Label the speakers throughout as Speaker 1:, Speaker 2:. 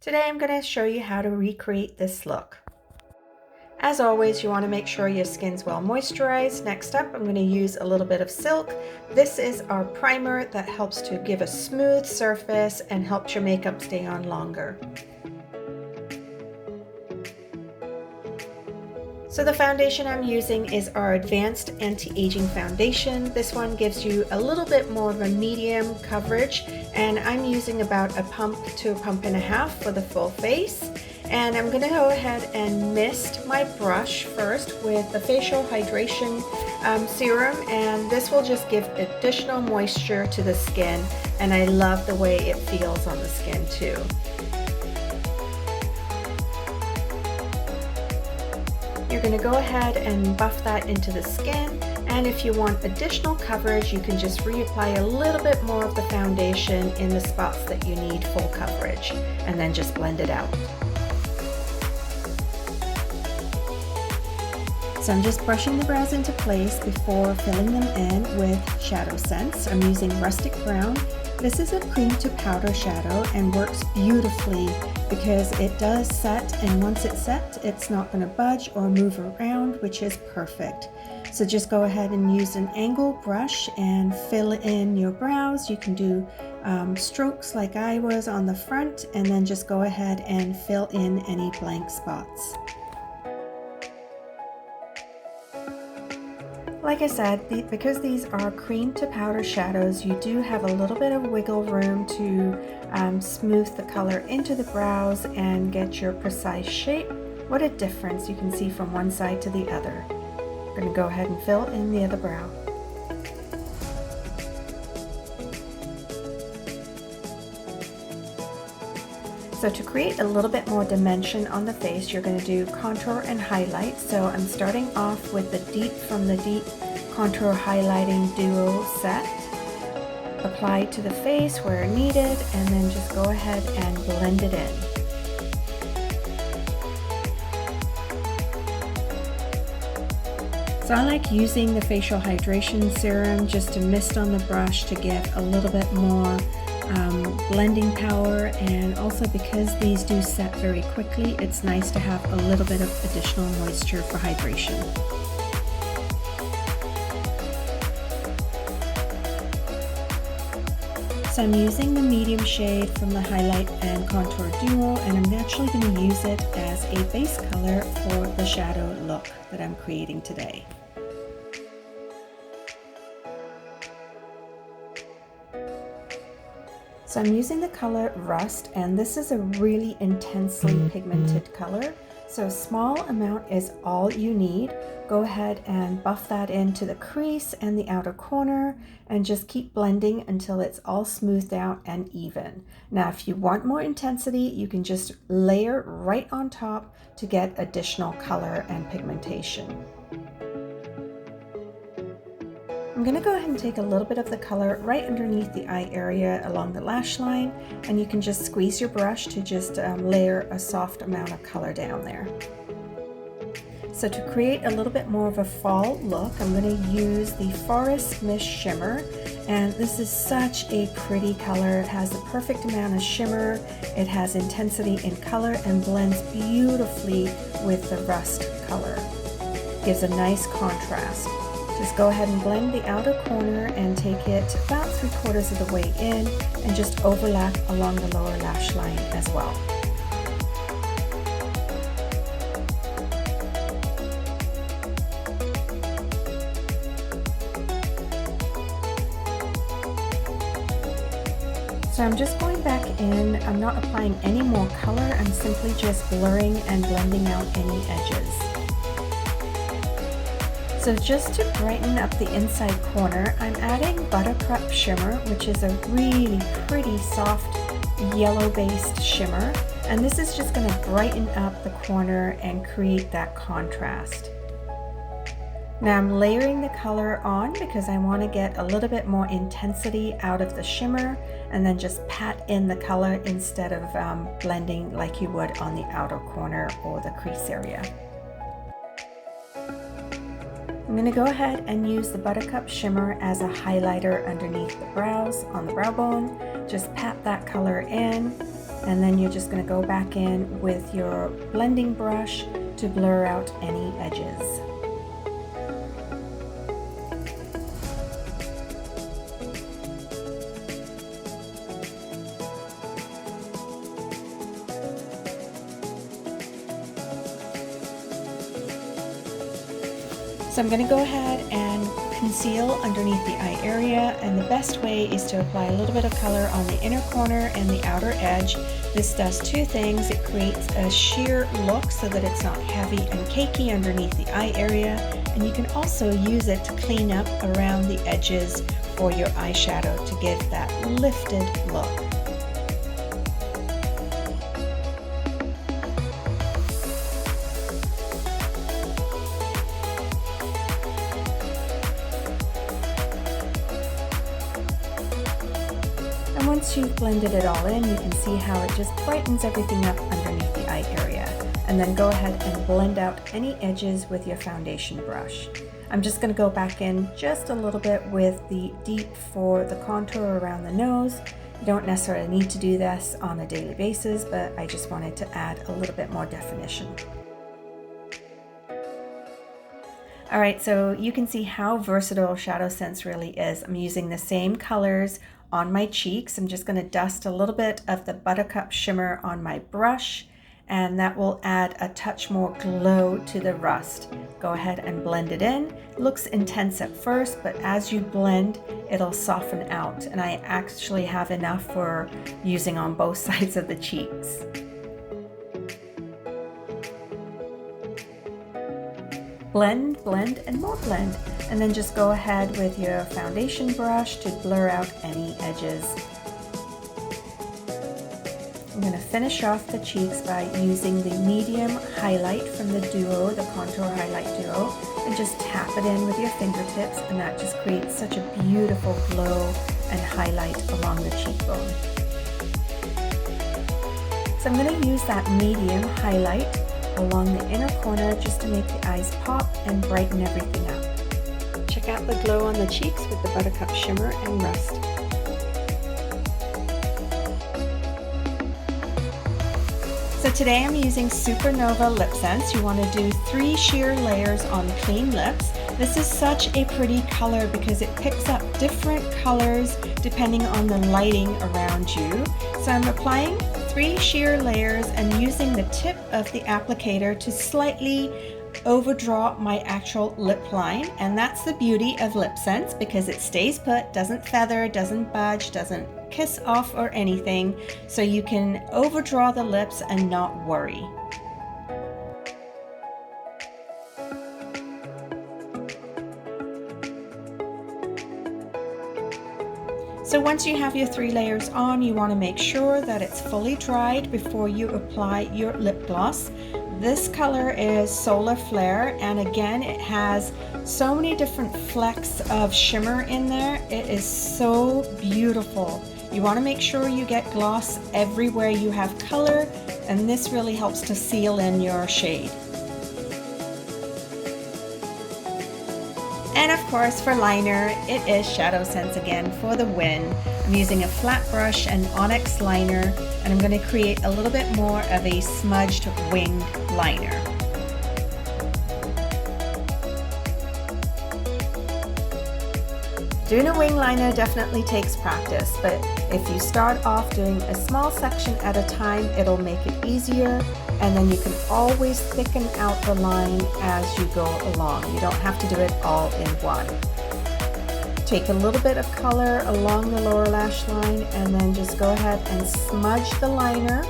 Speaker 1: Today I'm going to show you how to recreate this look. As always, you want to make sure your skin's well moisturized. Next up, I'm going to use a little bit of silk. This is our primer that helps to give a smooth surface and helps your makeup stay on longer. So the foundation I'm using is our Advanced Anti-Aging Foundation. This one gives you a little bit more of a medium coverage, and I'm using about a pump to a pump and a half for the full face. And I'm gonna go ahead and mist my brush first with the facial hydration serum, and this will just give additional moisture to the skin, and I love the way it feels on the skin too. You're going to go ahead and buff that into the skin, and if you want additional coverage, you can just reapply a little bit more of the foundation in the spots that you need full coverage, and then just blend it out. So I'm just brushing the brows into place before filling them in with Shadowsense. I'm using Rustic Brown. This is a cream to powder shadow and works beautifully because it does set, and once it's set, it's not going to budge or move around, which is perfect. So just go ahead and use an angle brush and fill in your brows. You can do strokes like I was on the front, and then just go ahead and fill in any blank spots. Like I said, because these are cream to powder shadows, you do have a little bit of wiggle room to smooth the color into the brows and get your precise shape. What a difference you can see from one side to the other. I'm going to go ahead and fill in the other brow. So to create a little bit more dimension on the face, you're going to do contour and highlight. So I'm starting off with the Deep Contour Highlighting Duo set. Apply to the face where needed, and then just go ahead and blend it in. So I like using the facial hydration serum just to mist on the brush to get a little bit more blending power, and also because these do set very quickly, it's nice to have a little bit of additional moisture for hydration. So I'm using the medium shade from the Highlight and Contour Duo, and I'm actually going to use it as a base color for the shadow look that I'm creating today. So I'm using the color Rust, and this is a really intensely pigmented color. So a small amount is all you need. Go ahead and buff that into the crease and the outer corner, and just keep blending until it's all smoothed out and even. Now, if you want more intensity, you can just layer right on top to get additional color and pigmentation. I'm going to go ahead and take a little bit of the color right underneath the eye area along the lash line, and you can just squeeze your brush to just layer a soft amount of color down there. So to create a little bit more of a fall look, I'm going to use the Forest Mist Shimmer, and this is such a pretty color. It has the perfect amount of shimmer, it has intensity in color, and blends beautifully with the rust color. Gives a nice contrast. Just go ahead and blend the outer corner and take it about 3/4 of the way in, and just overlap along the lower lash line as well. So I'm just going back in, I'm not applying any more color, I'm simply just blurring and blending out any edges. So just to brighten up the inside corner, I'm adding Buttercup Shimmer, which is a really pretty soft yellow-based shimmer. And this is just going to brighten up the corner and create that contrast. Now I'm layering the color on because I want to get a little bit more intensity out of the shimmer, and then just pat in the color instead of blending like you would on the outer corner or the crease area. I'm going to go ahead and use the Buttercup Shimmer as a highlighter underneath the brows on the brow bone. Just pat that color in, And then you're just going to go back in with your blending brush to blur out any edges. So I'm going to go ahead and conceal underneath the eye area, and the best way is to apply a little bit of color on the inner corner and the outer edge. This does two things. It creates a sheer look so that it's not heavy and cakey underneath the eye area, and you can also use it to clean up around the edges for your eyeshadow to give that lifted look. Once you've blended it all in, you can see how it just brightens everything up underneath the eye area. And then go ahead and blend out any edges with your foundation brush. I'm just going to go back in just a little bit with the deep for the contour around the nose. You don't necessarily need to do this on a daily basis, but I just wanted to add a little bit more definition. Alright, so you can see how versatile Shadowsense really is. I'm using the same colors on my cheeks. I'm just going to dust a little bit of the Buttercup Shimmer on my brush, and that will add a touch more glow to the rust. Go ahead and blend it in. It looks intense at first, but as you blend, it'll soften out, and I actually have enough for using on both sides of the cheeks. Blend, blend, and more blend. And then just go ahead with your foundation brush to blur out any edges. I'm going to finish off the cheeks by using the medium highlight from the Duo, the Contour Highlight Duo, and just tap it in with your fingertips, and that just creates such a beautiful glow and highlight along the cheekbone. So I'm going to use that medium highlight along the inner corner just to make the eyes pop and brighten everything up. Check out the glow on the cheeks with the Buttercup Shimmer and Rust. So today I'm using Supernova Lipsense. You want to do 3 sheer layers on clean lips. This is such a pretty color because it picks up different colors depending on the lighting around you. So I'm applying 3 sheer layers and using the tip of the applicator to slightly overdraw my actual lip line, and that's the beauty of Lipsense because it stays put, doesn't feather, doesn't budge, doesn't kiss off or anything, so you can overdraw the lips and not worry. So once you have your 3 layers on, you want to make sure that it's fully dried before you apply your lip gloss. This color is Solar Flare, and again it has so many different flecks of shimmer in there. It is so beautiful. You want to make sure you get gloss everywhere you have color, and this really helps to seal in your shade. And of course for liner, it is Shadowsense again for the win. I'm using a flat brush and Onyx liner, and I'm going to create a little bit more of a smudged winged liner. Doing a wing liner definitely takes practice, but if you start off doing a small section at a time, it'll make it easier, and then you can always thicken out the line as you go along. You don't have to do it all in one. Take a little bit of color along the lower lash line and then just go ahead and smudge the liner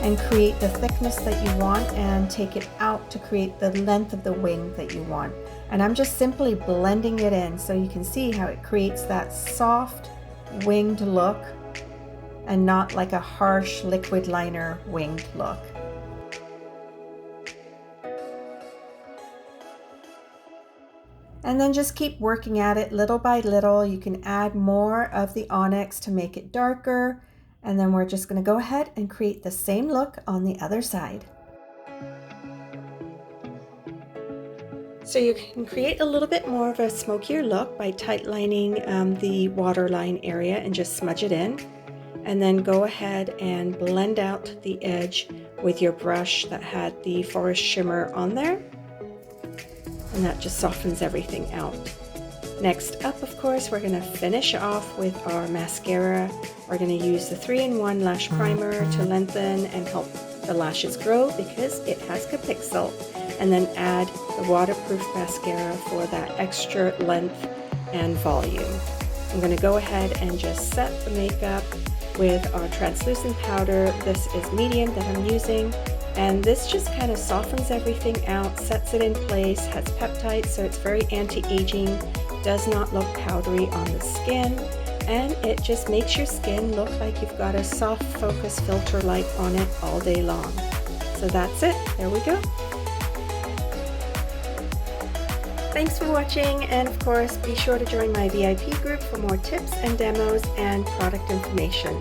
Speaker 1: and create the thickness that you want, and take it out to create the length of the wing that you want. And I'm just simply blending it in so you can see how it creates that soft winged look and not like a harsh liquid liner winged look. And then just keep working at it little by little. You can add more of the Onyx to make it darker, and then we're just going to go ahead and create the same look on the other side. So you can create a little bit more of a smokier look by tightlining the waterline area and just smudge it in. and then go ahead and blend out the edge with your brush that had the forest shimmer on there, and that just softens everything out. Next up, of course, we're going to finish off with our mascara. We're going to use the 3-in-1 lash primer to lengthen and help the lashes grow because it has Capixyl, and then add the waterproof mascara for that extra length and volume. I'm going to go ahead and just set the makeup with our translucent powder. This is medium that I'm using, and this just kind of softens everything out, sets it in place, has peptides, so it's very anti-aging, does not look powdery on the skin, and it just makes your skin look like you've got a soft focus filter light on it all day long. So that's it, there we go. Thanks for watching, and of course be sure to join my VIP group for more tips and demos and product information.